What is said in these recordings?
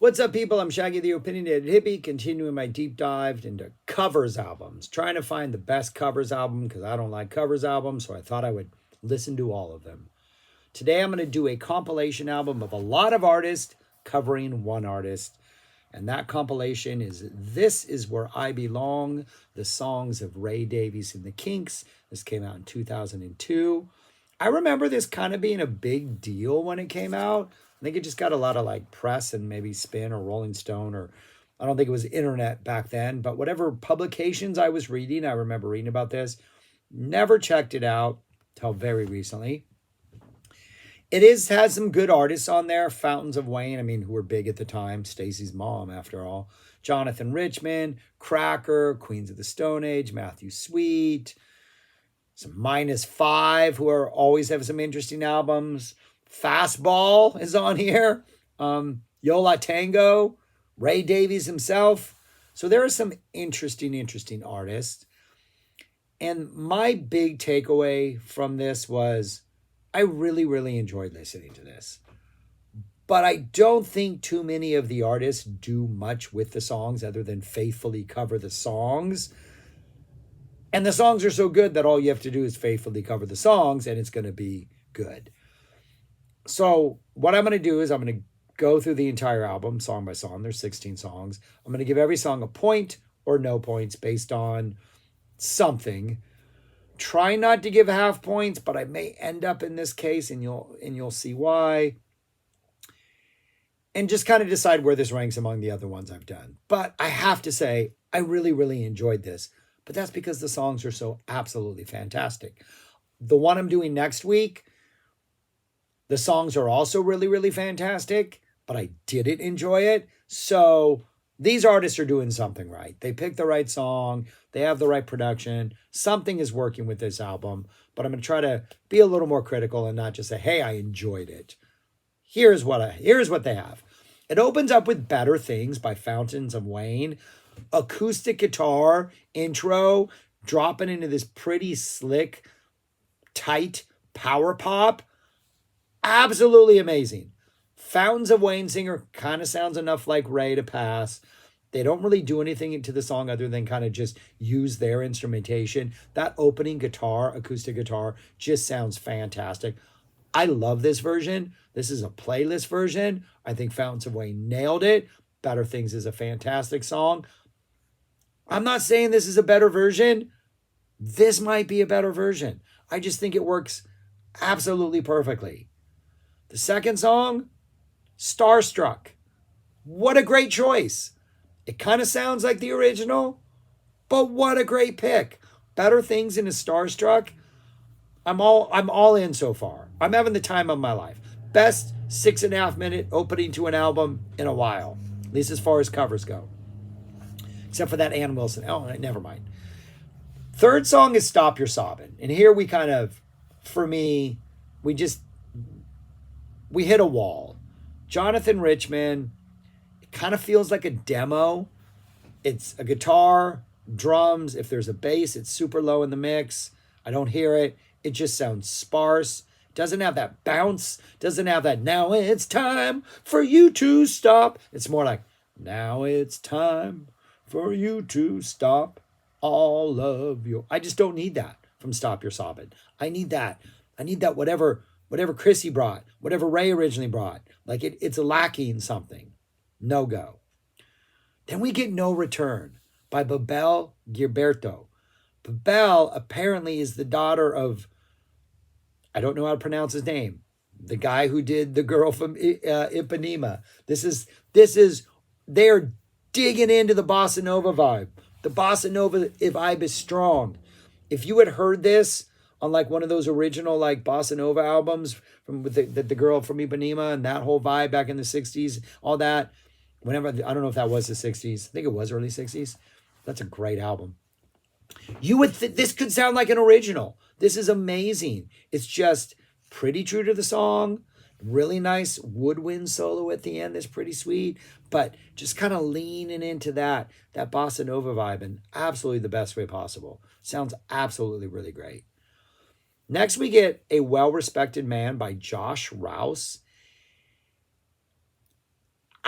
What's up, people? I'm Shaggy the Opinionated Hippie, continuing my deep dive into covers albums, trying to find the best covers album because I don't like covers albums, so I thought I would listen to all of them. Today, I'm going to do a compilation album of a lot of artists covering one artist, and that compilation is This Is Where I Belong, the songs of Ray Davies and the Kinks. This came out in 2002. I remember this kind of being a big deal when it came out. I think it just got a lot of like press and maybe Spin or Rolling Stone, or I don't think it was internet back then, but whatever publications I was reading, I remember reading about this. Never checked it out till very recently. It has some good artists on there. Fountains of Wayne, who were big at the time. Stacy's mom, after all. Jonathan Richman, Cracker, Queens of the Stone Age, Matthew Sweet, some -5, who are always have some interesting albums. Fastball is on here. Yo La Tengo, Ray Davies himself. So there are some interesting artists. And my big takeaway from this was I really enjoyed listening to this. But I don't think too many of the artists do much with the songs other than faithfully cover the songs. And the songs are so good that all you have to do is faithfully cover the songs and it's going to be good. So what I'm going to do is I'm going to go through the entire album song by song. There's 16 songs. I'm going to give every song a point or no points based on something. Try not to give half points, but I may end up in this case, and you'll see why. And just kind of decide where this ranks among the other ones I've done. But I have to say, I really enjoyed this. But that's because the songs are so absolutely fantastic. The one I'm doing next week, the songs are also really fantastic, but I didn't enjoy it. So these artists are doing something right. They picked the right song. They have the right production. Something is working with this album, but I'm going to try to be a little more critical and not just say, hey, I enjoyed it. Here's what they have. It opens up with Better Things by Fountains of Wayne. Acoustic guitar intro, dropping into this pretty slick, tight power pop. Absolutely amazing. Fountains of Wayne singer kind of sounds enough like Ray to pass. They don't really do anything to the song other than kind of just use their instrumentation. That opening guitar, acoustic guitar, just sounds fantastic. I love this version. This is a playlist version. I think Fountains of Wayne nailed it. Better Things is a fantastic song. I'm not saying this is a better version. This might be a better version. I just think it works absolutely perfectly. The second song, Starstruck. What a great choice. It kind of sounds like the original, but what a great pick. Better Things in a Starstruck. I'm all in so far. I'm having the time of my life. Best 6.5 minute opening to an album in a while, at least as far as covers go. Except for that Ann Wilson. Oh, never mind. Third song is Stop Your Sobbin'. And here we kind of, for me, we hit a wall. Jonathan Richman, it kind of feels like a demo. It's a guitar, drums. If there's a bass, it's super low in the mix. I don't hear it. It just sounds sparse. Doesn't have that bounce. Doesn't have that, now it's time for you to stop. It's more like, now it's time for you to stop all of your... I just don't need that from Stop Your Sobbin'. I need that. I need that whatever Chrissy brought, whatever Ray originally brought. Like it's lacking something. No go. Then we get No Return by Babel Gilberto. Babel apparently is the daughter of, I don't know how to pronounce his name, the guy who did The Girl from Ipanema. They're digging into the bossa nova vibe. The bossa nova vibe is strong. If you had heard this on like one of those original like bossa nova albums from with the girl from Ipanema and that whole vibe back in the 60s, all that, whenever, I don't know if that was the 60s. I think it was early 60s. That's a great album. You would this could sound like an original. This is amazing. It's just pretty true to the song. Really nice woodwind solo at the end that's pretty sweet, but just kind of leaning into that bossa nova vibe in absolutely the best way possible. Sounds absolutely really great. Next, we get A Well-Respected Man by Josh Rouse.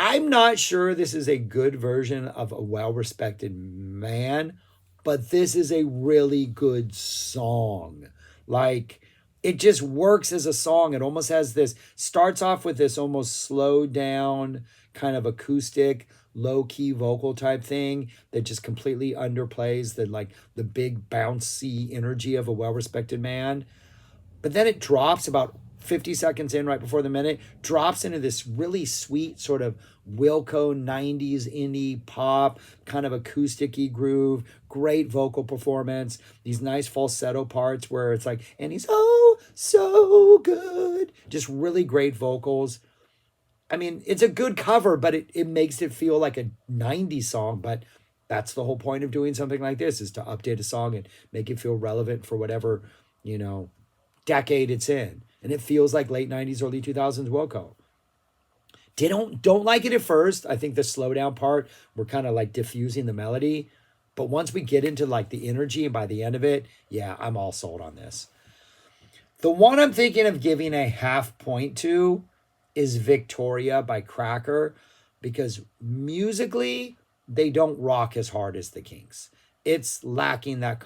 I'm not sure this is a good version of a well-respected man, but this is a really good song. Like, it just works as a song. It almost has this, starts off with this almost slowed down kind of acoustic, low key vocal type thing that just completely underplays the big bouncy energy of a well-respected man. But then it drops about 50 seconds in, right before the minute, drops into this really sweet sort of Wilco 90s indie pop, kind of acoustic-y groove, great vocal performance, these nice falsetto parts where it's like, and he's oh so good. Just really great vocals. I mean, it's a good cover, but it makes it feel like a 90s song. But that's the whole point of doing something like this, is to update a song and make it feel relevant for whatever, you know, decade it's in. And it feels like late 90s, early 2000s Wilco. Don't like it at first. I think the slowdown part, we're kind of like diffusing the melody. But once we get into like the energy and by the end of it, yeah, I'm all sold on this. The one I'm thinking of giving a half point to is Victoria by Cracker, because musically, they don't rock as hard as the Kinks. It's lacking that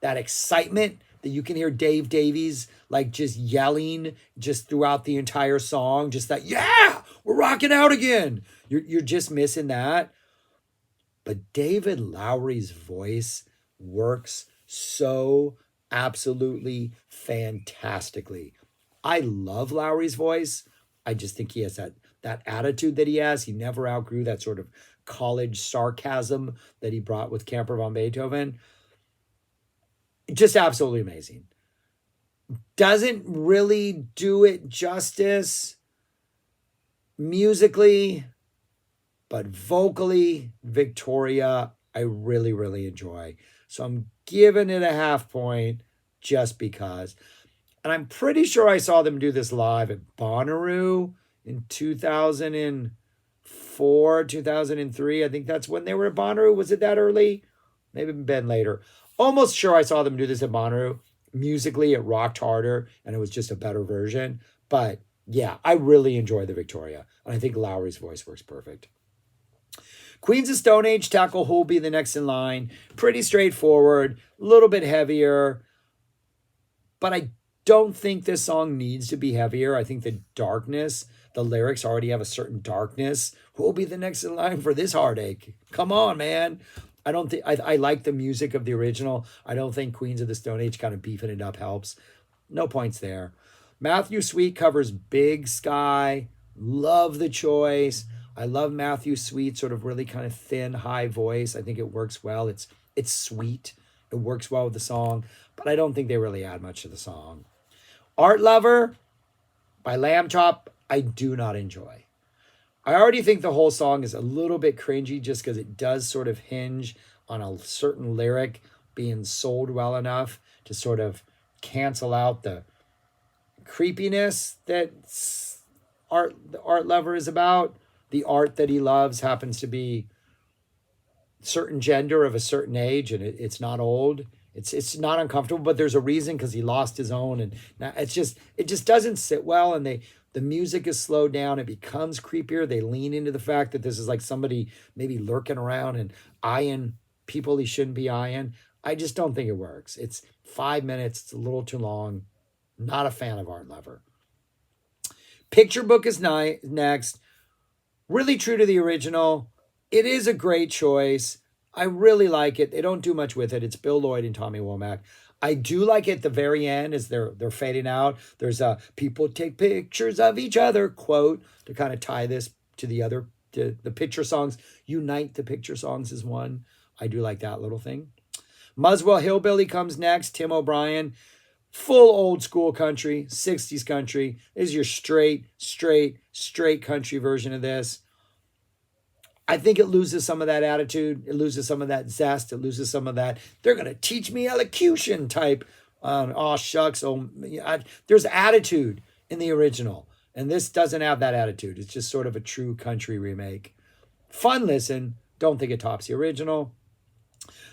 excitement that you can hear Dave Davies like just yelling just throughout the entire song. Just that, yeah, we're rocking out again. You're just missing that. But David Lowery's voice works so absolutely fantastically. I love Lowery's voice. I just think he has that attitude that he has. He never outgrew that sort of college sarcasm that he brought with Camper von Beethoven. Just absolutely amazing. Doesn't really do it justice musically, but vocally, Victoria, I really, really enjoy. So I'm giving it a half point just because. And I'm pretty sure I saw them do this live at Bonnaroo in 2004, 2003. I think that's when they were at Bonnaroo. Was it that early? Maybe been later. Almost sure I saw them do this at Bonnaroo. Musically, it rocked harder, and it was just a better version. But yeah, I really enjoy the Victoria. And I think Lowery's voice works perfect. Queens of Stone Age tackle who'll be the next in line. Pretty straightforward, a little bit heavier. But I don't think this song needs to be heavier. I think the darkness, the lyrics already have a certain darkness. Who'll be the next in line for this heartache? Come on, man. I don't think I like the music of the original. I don't think Queens of the Stone Age kind of beefing it up helps. No points there. Matthew Sweet covers Big Sky. Love the choice. I love Matthew Sweet, sort of really kind of thin, high voice. I think it works well. It's sweet. It works well with the song, but I don't think they really add much to the song. Art Lover by Lamb Chop, I do not enjoy. I already think the whole song is a little bit cringy just because it does sort of hinge on a certain lyric being sold well enough to sort of cancel out the creepiness that the Art Lover is about. The art that he loves happens to be certain gender of a certain age, and it's not old. It's not uncomfortable, but there's a reason, because he lost his own, and now it just doesn't sit well. And the music is slowed down. It becomes creepier. They lean into the fact that this is like somebody maybe lurking around and eyeing people he shouldn't be eyeing. I just don't think it works. It's 5 minutes. It's a little too long. Not a fan of Art Lover. Picture Book is next. Really true to the original. It is a great choice. I really like it. They don't do much with it. It's Bill Lloyd and Tommy Womack. I do like it at the very end as they're fading out. There's a "people take pictures of each other" quote to kind of tie this to the picture songs. Unite the picture songs is one. I do like that little thing. Muswell Hillbilly comes next. Tim O'Brien. Full old school country, 60s country. This is your straight country version of this. I think it loses some of that attitude. It loses some of that zest. It loses some of that, they're going to teach me elocution type. Oh, shucks. There's attitude in the original. And this doesn't have that attitude. It's just sort of a true country remake. Fun listen. Don't think it tops the original.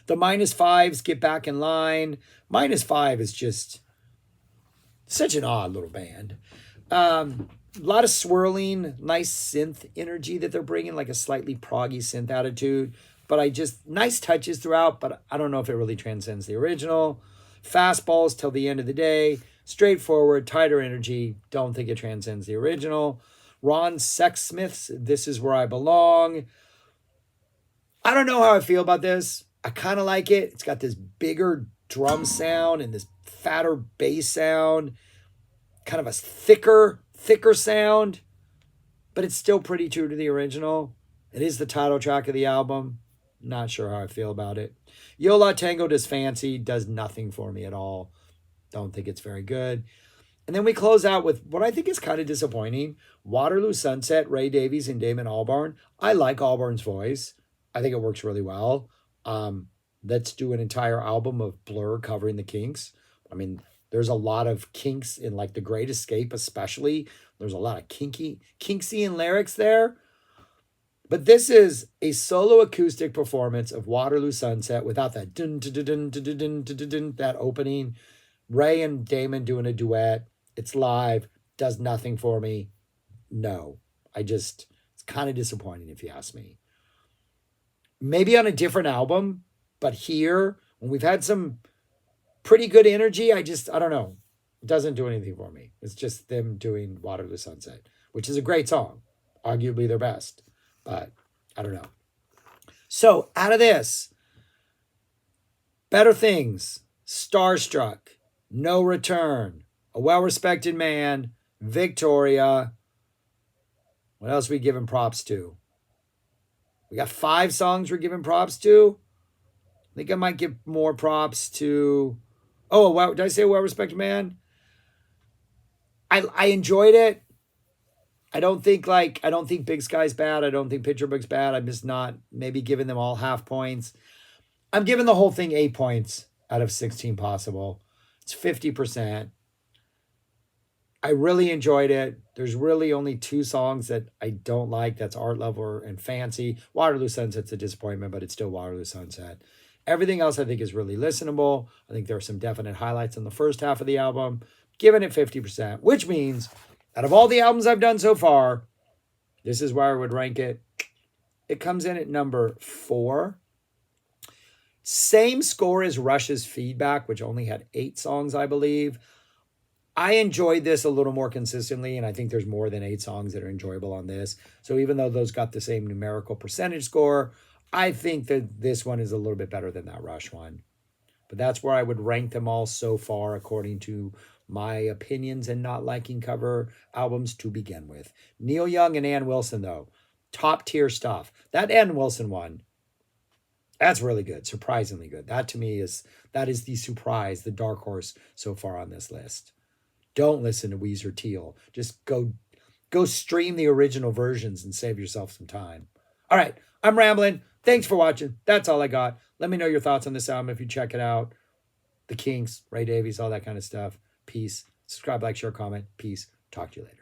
The -5s get back in line. -5 is just such an odd little band. A lot of swirling, nice synth energy that they're bringing, like a slightly proggy synth attitude. But nice touches throughout, but I don't know if it really transcends the original. Fastballs till the end of the day. Straightforward, tighter energy. Don't think it transcends the original. Ron Sexsmith's This Is Where I Belong. I don't know how I feel about this. I kind of like it. It's got this bigger drum sound and this fatter bass sound. Kind of a thicker sound, but it's still pretty true to the original. It is the title track of the album. Not sure how I feel about it. Yo La Tengo Does Fancy does nothing for me at all. Don't think it's very good. And then we close out with what I think is kind of disappointing. Waterloo Sunset, Ray Davies and Damon Albarn. I like Albarn's voice. I think it works really well. Let's do an entire album of Blur covering the Kinks. I mean, there's a lot of Kinks in like The Great Escape, especially. There's a lot of Kinksian lyrics there. But this is a solo acoustic performance of Waterloo Sunset without that dun dun dun dun dun dun dun, that opening. Ray and Damon doing a duet. It's live. Does nothing for me. No. It's kind of disappointing if you ask me. Maybe on a different album, but here, when we've had some pretty good energy, I don't know. It doesn't do anything for me. It's just them doing Waterloo Sunset, which is a great song. Arguably their best. But I don't know. So out of this, Better Things, Starstruck, No Return, A Well-Respected Man, Victoria. What else are we giving props to? We got 5 songs we're giving props to. I think I might give more props to... Oh, wow, did I say A Well-Respected Man? I enjoyed it. I don't think Big Sky's bad. I don't think Picture Book's bad. I'm just not maybe giving them all half points. I'm giving the whole thing 8 points out of 16 possible. It's 50%. I really enjoyed it. There's really only 2 songs that I don't like. That's Art Level and Fancy. Waterloo Sunset's a disappointment, but it's still Waterloo Sunset. Everything else I think is really listenable. I think there are some definite highlights in the first half of the album. Giving it 50%, which means out of all the albums I've done so far, this is where I would rank it. It comes in at number 4. Same score as Rush's Feedback, which only had 8 songs, I believe. I enjoyed this a little more consistently, and I think there's more than 8 songs that are enjoyable on this. So even though those got the same numerical percentage score, I think that this one is a little bit better than that Rush one. But that's where I would rank them all so far according to my opinions and not liking cover albums to begin with. Neil Young and Ann Wilson, though, top tier stuff. That Ann Wilson one, that's really good, surprisingly good. That to me is the surprise, the dark horse so far on this list. Don't listen to Weezer Teal. Just go stream the original versions and save yourself some time. All right, I'm rambling. Thanks for watching. That's all I got. Let me know your thoughts on this album if you check it out. The Kinks, Ray Davies, all that kind of stuff. Peace. Subscribe, like, share, comment. Peace. Talk to you later.